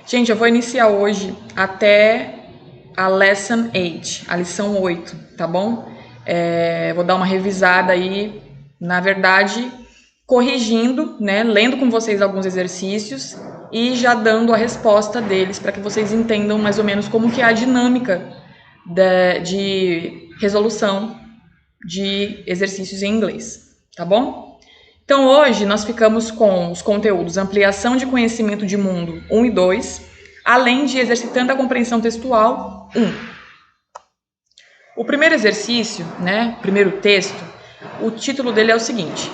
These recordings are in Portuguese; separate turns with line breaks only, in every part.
Gente, eu vou iniciar hoje até a Lesson 8, a lição 8, tá bom? Vou dar uma revisada aí, na verdade, corrigindo, né? Lendo com vocês alguns exercícios e já dando a resposta deles para que vocês entendam mais ou menos como que é a dinâmica de resolução de exercícios em inglês, tá bom? Então, hoje nós ficamos com os conteúdos Ampliação de Conhecimento de Mundo 1 e 2, além de Exercitando a Compreensão Textual 1. O primeiro exercício, né, o primeiro texto, o título dele é o seguinte: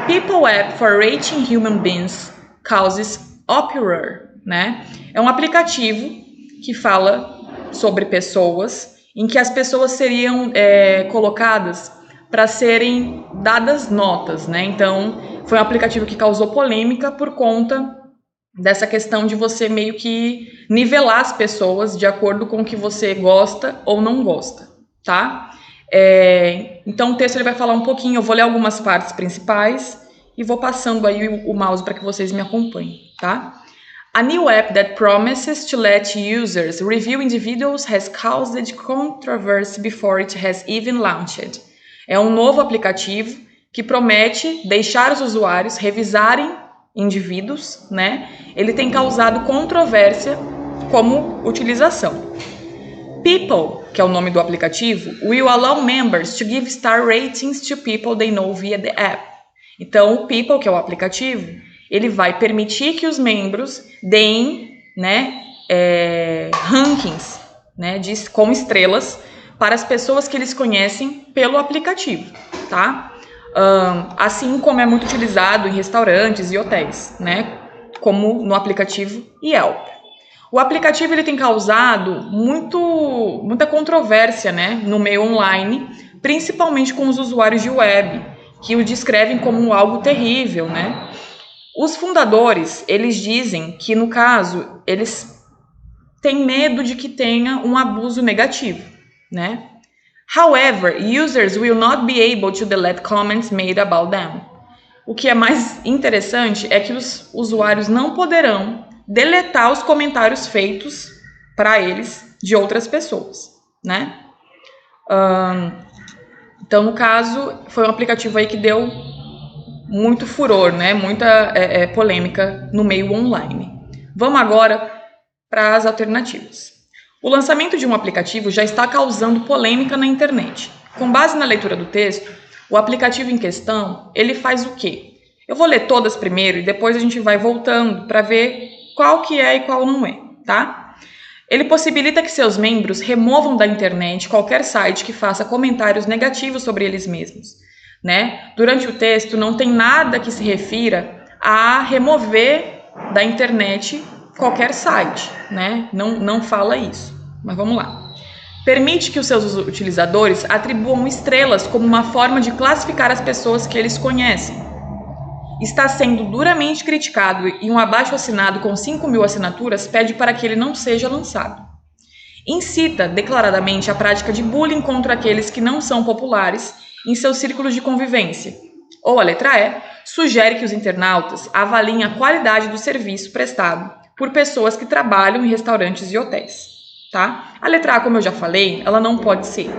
People App for Rating Human Beings Causes Uproar, né? É um aplicativo que fala sobre pessoas, em que as pessoas seriam colocadas para serem dadas notas, né? Então, foi um aplicativo que causou polêmica por conta dessa questão de você meio que nivelar as pessoas de acordo com o que você gosta ou não gosta, tá? Então, o texto ele vai falar um pouquinho, eu vou ler algumas partes principais e vou passando aí o mouse para que vocês me acompanhem, tá? A new app that promises to let users review individuals has caused controversy before it has even launched. É um novo aplicativo que promete deixar os usuários revisarem indivíduos, né? Ele tem causado controvérsia como utilização. People, que é o nome do aplicativo, will allow members to give star ratings to people they know via the app. Então, o People, que é o aplicativo, ele vai permitir que os membros deem, né, rankings, né, com estrelas para as pessoas que eles conhecem pelo aplicativo, tá? Assim como é muito utilizado em restaurantes e hotéis, né, como no aplicativo Yelp. O aplicativo ele tem causado muita controvérsia, né, no meio online, principalmente com os usuários de web, que o descrevem como algo terrível, né? Os fundadores, eles dizem que, no caso, eles têm medo de que tenha um abuso negativo, né? However, users will not be able to delete comments made about them. O que é mais interessante é que os usuários não poderão deletar os comentários feitos para eles de outras pessoas, né? Então, no caso, foi um aplicativo aí que deu muito furor, né? Muita polêmica no meio online. Vamos agora para as alternativas. O lançamento de um aplicativo já está causando polêmica na internet. Com base na leitura do texto, o aplicativo em questão, ele faz o quê? Eu vou ler todas primeiro e depois a gente vai voltando para ver qual que é e qual não é, tá? Ele possibilita que seus membros removam da internet qualquer site que faça comentários negativos sobre eles mesmos, né? Durante o texto não tem nada que se refira a remover da internet qualquer site, né? Não fala isso, mas vamos lá. Permite que os seus utilizadores atribuam estrelas como uma forma de classificar as pessoas que eles conhecem. Está sendo duramente criticado e um abaixo-assinado com 5.000 assinaturas pede para que ele não seja lançado. Incita declaradamente a prática de bullying contra aqueles que não são populares em seus círculos de convivência. Ou a letra E, sugere que os internautas avaliem a qualidade do serviço prestado por pessoas que trabalham em restaurantes e hotéis, tá? A letra A, como eu já falei, ela não pode ser.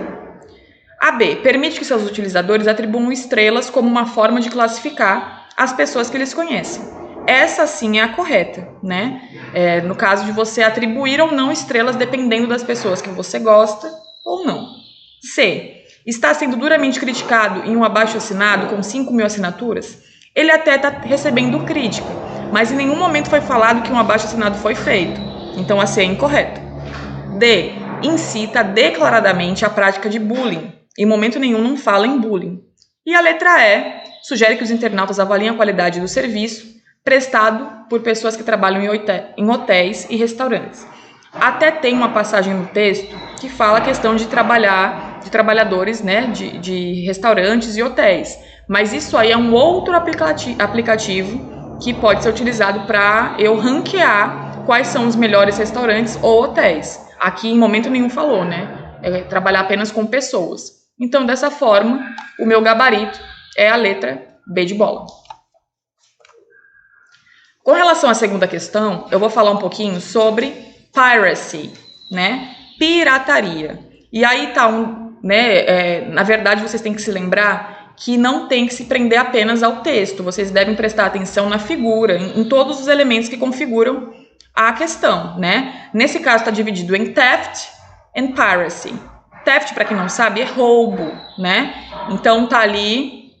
A B, permite que seus utilizadores atribuam estrelas como uma forma de classificar as pessoas que eles conhecem. Essa sim é a correta, né? No caso de você atribuir ou não estrelas dependendo das pessoas que você gosta ou não. C, está sendo duramente criticado em um abaixo-assinado com 5.000 assinaturas. Ele até está recebendo crítica, mas em nenhum momento foi falado que um abaixo-assinado foi feito. Então a C é incorreta. D, incita declaradamente a prática de bullying. Em momento nenhum não fala em bullying. E a letra E sugere que os internautas avaliem a qualidade do serviço prestado por pessoas que trabalham em hotéis e restaurantes. Até tem uma passagem no texto que fala a questão de trabalhadores, né, de restaurantes e hotéis. Mas isso aí é um outro aplicativo que pode ser utilizado para eu ranquear quais são os melhores restaurantes ou hotéis. Aqui em momento nenhum falou, né? Trabalhar apenas com pessoas. Então, dessa forma, o meu gabarito é a letra B de bola. Com relação à segunda questão, eu vou falar um pouquinho sobre piracy, né? Pirataria. E aí tá na verdade, vocês têm que se lembrar que não tem que se prender apenas ao texto. Vocês devem prestar atenção na figura, em todos os elementos que configuram a questão, né? Nesse caso está dividido em theft and piracy. Theft, para quem não sabe, é roubo, né? Então tá ali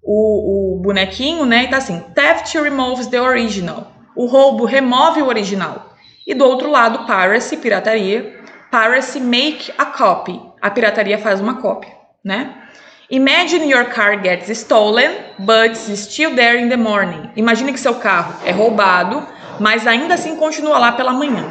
o bonequinho, né? E tá assim, theft removes the original. O roubo remove o original. E do outro lado, piracy, pirataria. Piracy make a copy. A pirataria faz uma cópia, né? Imagine your car gets stolen, but is still there in the morning. Imagine que seu carro é roubado, mas ainda assim continua lá pela manhã.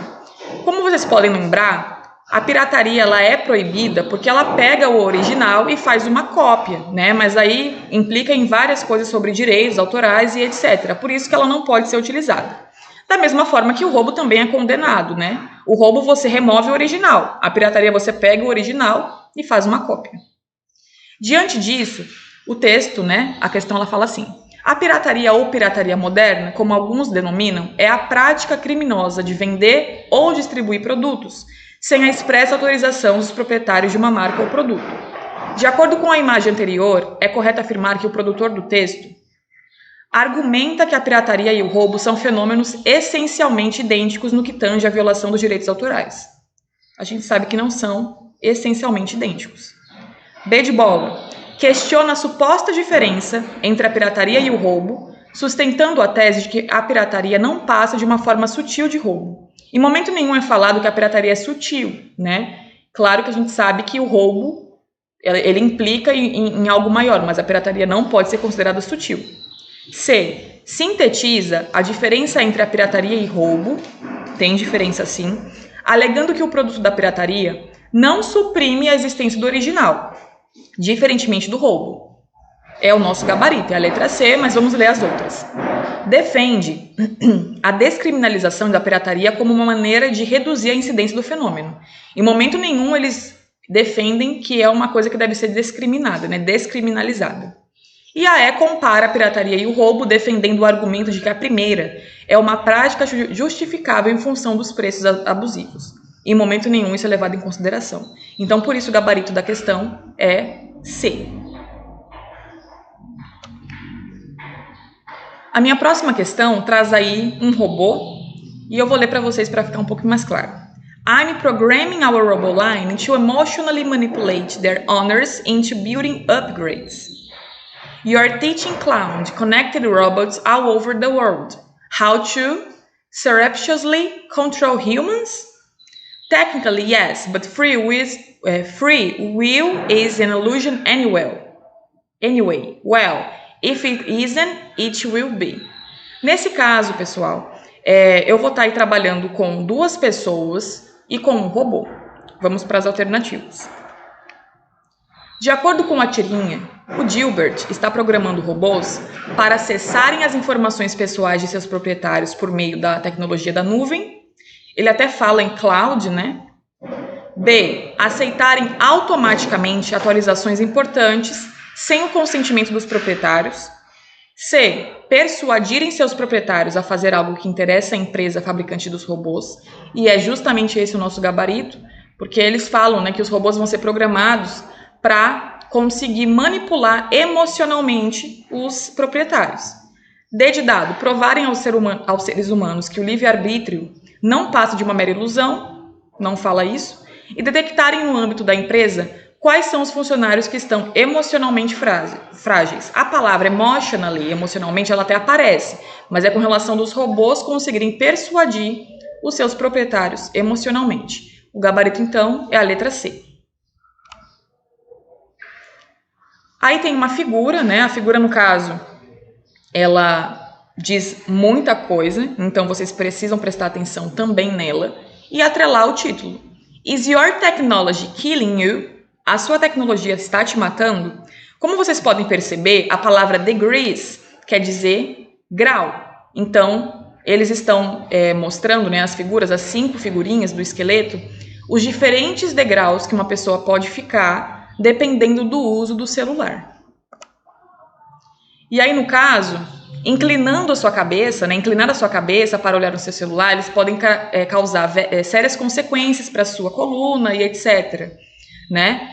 Como vocês podem lembrar, a pirataria ela é proibida porque ela pega o original e faz uma cópia, né? Mas aí implica em várias coisas sobre direitos autorais e etc. Por isso que ela não pode ser utilizada. Da mesma forma que o roubo também é condenado, né? O roubo você remove o original, a pirataria você pega o original e faz uma cópia. Diante disso, o texto, né? A questão ela fala assim: a pirataria ou pirataria moderna, como alguns denominam, é a prática criminosa de vender ou distribuir produtos sem a expressa autorização dos proprietários de uma marca ou produto. De acordo com a imagem anterior, é correto afirmar que o produtor do texto argumenta que a pirataria e o roubo são fenômenos essencialmente idênticos no que tange à violação dos direitos autorais. A gente sabe que não são essencialmente idênticos. B de bola. Questiona a suposta diferença entre a pirataria e o roubo, sustentando a tese de que a pirataria não passa de uma forma sutil de roubo. Em momento nenhum é falado que a pirataria é sutil, né? Claro que a gente sabe que o roubo ele implica em algo maior, mas a pirataria não pode ser considerada sutil. C. Sintetiza a diferença entre a pirataria e roubo, tem diferença sim, alegando que o produto da pirataria não suprime a existência do original, diferentemente do roubo. É o nosso gabarito, é a letra C, mas vamos ler as outras. Defende a descriminalização da pirataria como uma maneira de reduzir a incidência do fenômeno. Em momento nenhum eles defendem que é uma coisa que deve ser discriminada, né? Descriminalizada. E a E compara a pirataria e o roubo, defendendo o argumento de que a primeira é uma prática justificável em função dos preços abusivos. Em momento nenhum isso é levado em consideração. Então, por isso, o gabarito da questão é C. A minha próxima questão traz aí um robô, e eu vou ler para vocês para ficar um pouco mais claro. I'm programming our RoboLine to emotionally manipulate their owners into building upgrades. You're teaching cloud connected robots all over the world how to surreptitiously control humans? Technically, yes, but free will is an illusion anyway. Well, if it isn't, it will be. Nesse caso, pessoal, eu vou estar aí trabalhando com 2 pessoas e com um robô. Vamos para as alternativas. De acordo com a tirinha, o Gilbert está programando robôs para acessarem as informações pessoais de seus proprietários por meio da tecnologia da nuvem. Ele até fala em cloud, né? B. Aceitarem automaticamente atualizações importantes sem o consentimento dos proprietários. C. Persuadirem seus proprietários a fazer algo que interessa à empresa fabricante dos robôs. E é justamente esse o nosso gabarito, porque eles falam, né, que os robôs vão ser programados para conseguir manipular emocionalmente os proprietários. D de dado, provarem aos seres humanos que o livre-arbítrio não passa de uma mera ilusão, não fala isso, e detectarem no âmbito da empresa quais são os funcionários que estão emocionalmente frágeis. A palavra emotionally, emocionalmente, ela até aparece, mas é com relação dos robôs conseguirem persuadir os seus proprietários emocionalmente. O gabarito, então, é a letra C. Aí tem uma figura, né? A figura, no caso, ela diz muita coisa, então vocês precisam prestar atenção também nela e atrelar o título. Is your technology killing you? A sua tecnologia está te matando? Como vocês podem perceber, a palavra degrees quer dizer grau. Então, eles estão mostrando, né, as figuras, as 5 figurinhas do esqueleto, os diferentes degraus que uma pessoa pode ficar dependendo do uso do celular. E aí, no caso, Inclinando a sua cabeça, né, inclinar a sua cabeça para olhar no seu celular, eles podem causar sérias consequências para a sua coluna e etc. Né?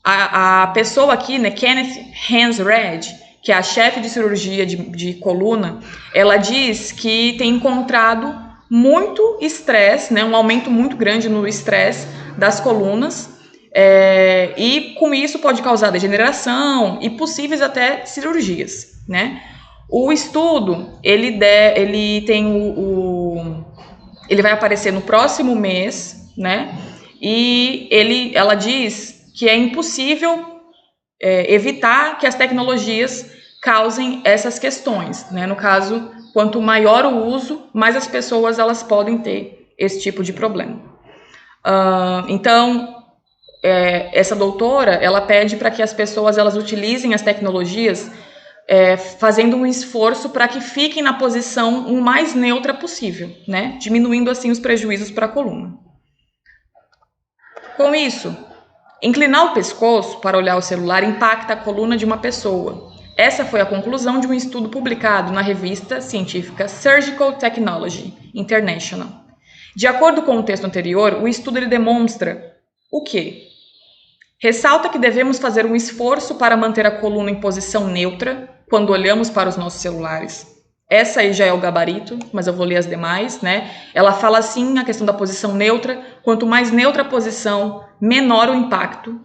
A pessoa aqui, né, Kenneth Hansred, que é a chefe de cirurgia de coluna, ela diz que tem encontrado muito estresse, né, um aumento muito grande no estresse das colunas, e com isso pode causar degeneração e possíveis até cirurgias, né? O estudo, ele vai aparecer no próximo mês, né? E ela diz que é impossível evitar que as tecnologias causem essas questões, né? No caso, quanto maior o uso, mais as pessoas elas podem ter esse tipo de problema. Então, essa doutora, ela pede para que as pessoas elas utilizem as tecnologias fazendo um esforço para que fiquem na posição o mais neutra possível, né? Diminuindo assim os prejuízos para a coluna. Com isso, inclinar o pescoço para olhar o celular impacta a coluna de uma pessoa. Essa foi a conclusão de um estudo publicado na revista científica Surgical Technology International. De acordo com o texto anterior, o estudo ele demonstra o quê? Ressalta que devemos fazer um esforço para manter a coluna em posição neutra quando olhamos para os nossos celulares. Essa aí já é o gabarito, mas eu vou ler as demais, né? Ela fala assim, a questão da posição neutra, quanto mais neutra a posição, menor o impacto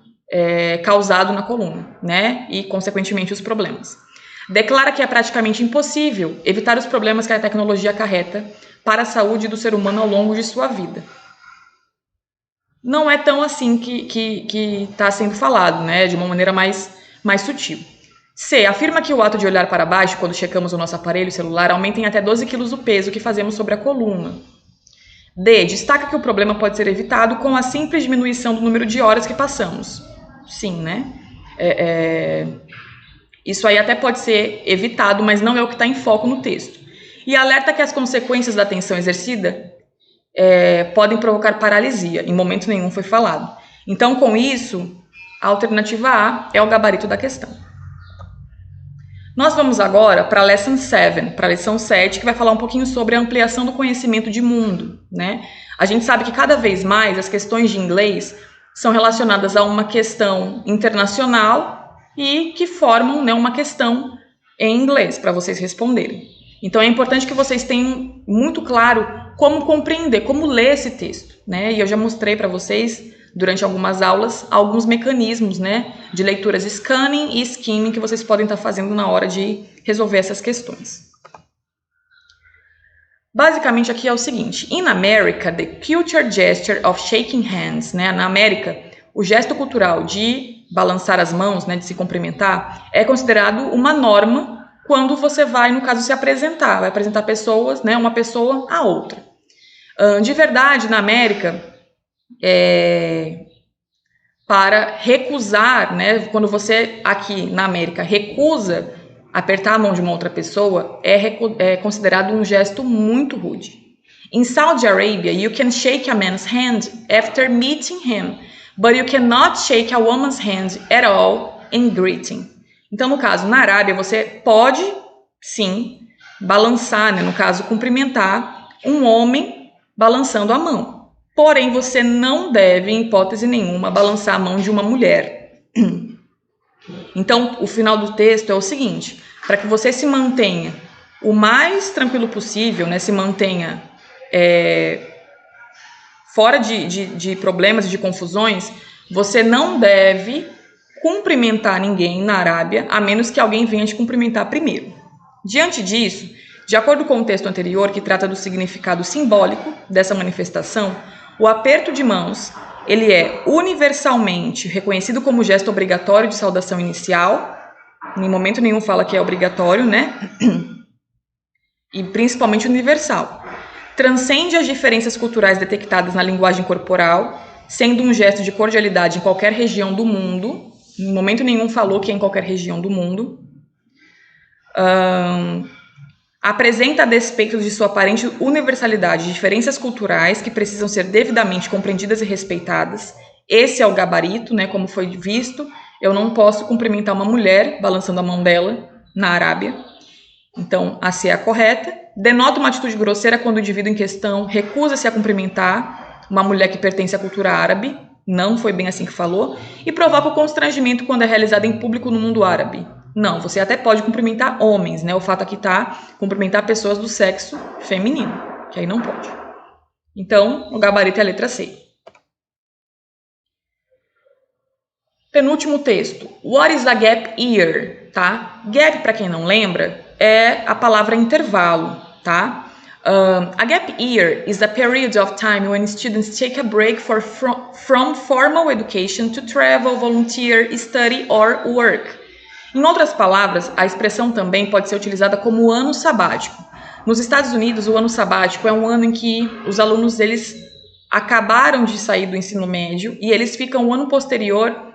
causado na coluna, né? E, consequentemente, os problemas. Declara que é praticamente impossível evitar os problemas que a tecnologia acarreta para a saúde do ser humano ao longo de sua vida. Não é tão assim que está sendo falado, né? De uma maneira mais sutil. C. Afirma que o ato de olhar para baixo quando checamos o nosso aparelho celular aumenta em até 12 quilos o peso que fazemos sobre a coluna. D. Destaca que o problema pode ser evitado com a simples diminuição do número de horas que passamos. Sim, né? Isso aí até pode ser evitado, mas não é o que está em foco no texto. E alerta que as consequências da tensão exercida podem provocar paralisia. Em momento nenhum foi falado. Então, com isso, a alternativa A é o gabarito da questão. Nós vamos agora para a Lesson 7, para a lição 7, que vai falar um pouquinho sobre a ampliação do conhecimento de mundo, né? A gente sabe que cada vez mais as questões de inglês são relacionadas a uma questão internacional e que formam, né, uma questão em inglês para vocês responderem. Então é importante que vocês tenham muito claro como compreender, como ler esse texto, né? E eu já mostrei para vocês durante algumas aulas alguns mecanismos, né, de leituras scanning e skimming que vocês podem estar fazendo na hora de resolver essas questões. Basicamente aqui é o seguinte: In America, the culture gesture of shaking hands, né, na América, o gesto cultural de balançar as mãos, né, de se cumprimentar, é considerado uma norma quando você vai, no caso, se apresentar, vai apresentar pessoas, né, uma pessoa a outra. De verdade, na América, para recusar, né, quando você aqui na América recusa apertar a mão de uma outra pessoa, é considerado um gesto muito rude. In Saudi Arabia, you can shake a man's hand after meeting him, but you cannot shake a woman's hand at all in greeting. Então, no caso, na Arábia, você pode, sim, balançar, né, no caso, cumprimentar um homem balançando a mão. Porém, você não deve, em hipótese nenhuma, balançar a mão de uma mulher. Então, o final do texto é o seguinte: para que você se mantenha o mais tranquilo possível, né, se mantenha fora de problemas e de confusões, você não deve cumprimentar ninguém na Arábia, a menos que alguém venha te cumprimentar primeiro. Diante disso, de acordo com o texto anterior, que trata do significado simbólico dessa manifestação, o aperto de mãos, ele é universalmente reconhecido como gesto obrigatório de saudação inicial. Em momento nenhum fala que é obrigatório, né? E principalmente universal. Transcende as diferenças culturais detectadas na linguagem corporal, sendo um gesto de cordialidade em qualquer região do mundo. Em momento nenhum falou que é em qualquer região do mundo. Apresenta, a despeito de sua aparente universalidade, diferenças culturais que precisam ser devidamente compreendidas e respeitadas. Esse é o gabarito, né? Como foi visto, eu não posso cumprimentar uma mulher balançando a mão dela, na Arábia. Então, a C é a correta. Denota uma atitude grosseira quando o indivíduo em questão recusa-se a cumprimentar uma mulher que pertence à cultura árabe. Não foi bem assim que falou. E provoca o constrangimento quando é realizada em público no mundo árabe. Não, você até pode cumprimentar homens, né? O fato aqui tá cumprimentar pessoas do sexo feminino, que aí não pode. Então, o gabarito é a letra C. Penúltimo texto. What is a gap year? Tá? Gap, para quem não lembra, é a palavra intervalo, tá? A gap year is a period of time when students take a break from formal education to travel, volunteer, study or work. Em outras palavras, a expressão também pode ser utilizada como ano sabático. Nos Estados Unidos, o ano sabático é um ano em que os alunos eles acabaram de sair do ensino médio e eles ficam o ano posterior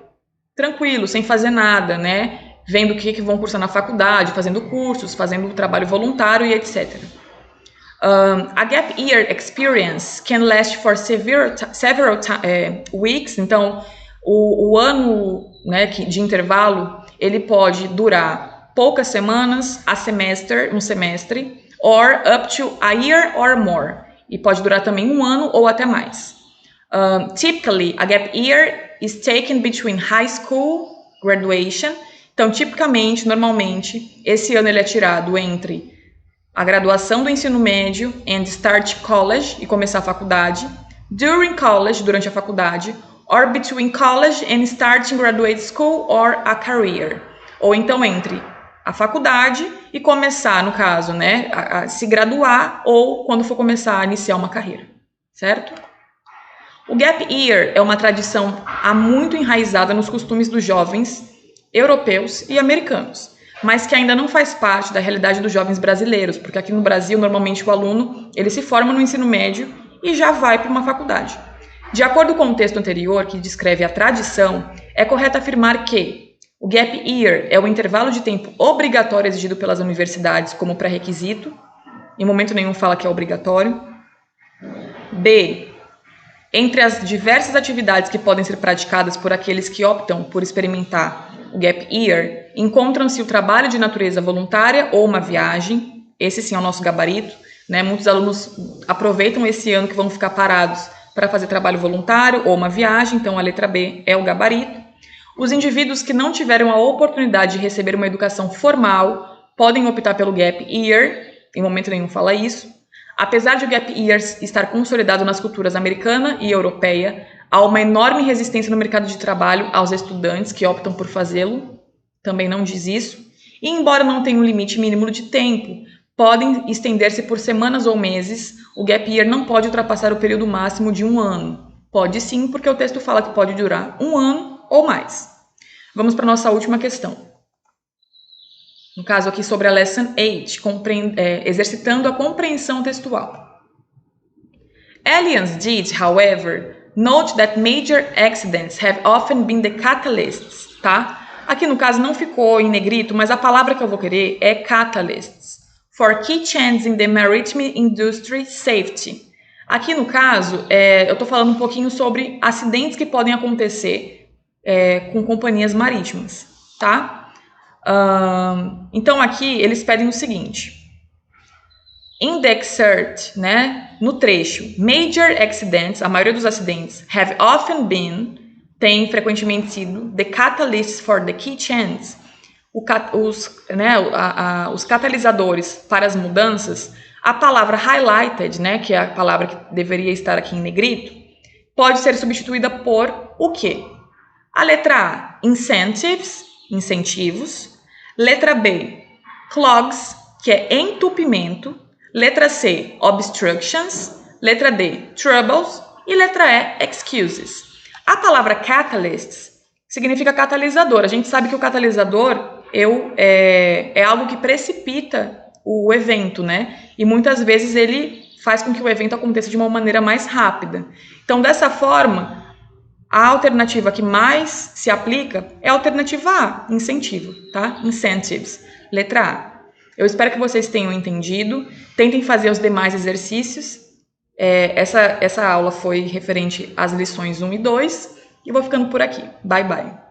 tranquilos, sem fazer nada, né? Vendo o que vão cursar na faculdade, fazendo cursos, fazendo trabalho voluntário e etc. A gap year experience can last for several weeks. Então, o ano, né, de intervalo, ele pode durar poucas semanas, um semestre, or up to a year or more. E pode durar também um ano ou até mais. Typically, a gap year is taken between high school graduation. Então, tipicamente, normalmente, esse ano ele é tirado entre a graduação do ensino médio and start college, e começar a faculdade, during college, durante a faculdade, or between college and starting graduate school or a career. Ou então entre a faculdade e começar, no caso, né, a se graduar, ou quando for começar a iniciar uma carreira, certo? O gap year é uma tradição há muito enraizada nos costumes dos jovens europeus e americanos, mas que ainda não faz parte da realidade dos jovens brasileiros, porque aqui no Brasil, normalmente o aluno ele se forma no ensino médio e já vai para uma faculdade. De acordo com o texto anterior, que descreve a tradição, é correto afirmar que o gap year é o intervalo de tempo obrigatório exigido pelas universidades como pré-requisito, em momento nenhum fala que é obrigatório. B. Entre as diversas atividades que podem ser praticadas por aqueles que optam por experimentar o gap year, encontram-se o trabalho de natureza voluntária ou uma viagem. Esse sim é o nosso gabarito, né? Muitos alunos aproveitam esse ano que vão ficar parados para fazer trabalho voluntário ou uma viagem, então a letra B é o gabarito. Os indivíduos que não tiveram a oportunidade de receber uma educação formal podem optar pelo gap year, em momento nenhum fala isso. Apesar de o gap year estar consolidado nas culturas americana e europeia, há uma enorme resistência no mercado de trabalho aos estudantes que optam por fazê-lo, também não diz isso. E embora não tenha um limite mínimo de tempo, podem estender-se por semanas ou meses, o gap year não pode ultrapassar o período máximo de 1 ano. Pode sim, porque o texto fala que pode durar 1 ano ou mais. Vamos para a nossa última questão. No caso aqui sobre a Lesson 8, exercitando a compreensão textual. Aliens did, however, note that major accidents have often been the catalysts, tá? Aqui no caso não ficou em negrito, mas a palavra que eu vou querer é catalysts. For key changes in the maritime industry safety. Aqui no caso, eu estou falando um pouquinho sobre acidentes que podem acontecer com companhias marítimas, tá? Então aqui eles pedem o seguinte. In the excerpt, né, no trecho, major accidents, a maioria dos acidentes, have often been, tem frequentemente sido, the catalysts for the key changes, os catalisadores para as mudanças. A palavra highlighted, né, que é a palavra que deveria estar aqui em negrito, pode ser substituída por o quê? A letra A, incentives, incentivos. Letra B, clogs, que é entupimento. Letra C, obstructions. Letra D, troubles. E letra E, excuses. A palavra catalysts significa catalisador. A gente sabe que o catalisador é algo que precipita o evento, né? E muitas vezes ele faz com que o evento aconteça de uma maneira mais rápida. Então, dessa forma, a alternativa que mais se aplica é a alternativa A, incentivo, tá? Incentives, letra A. Eu espero que vocês tenham entendido. Tentem fazer os demais exercícios. Essa aula foi referente às lições 1 e 2. E vou ficando por aqui. Bye, bye.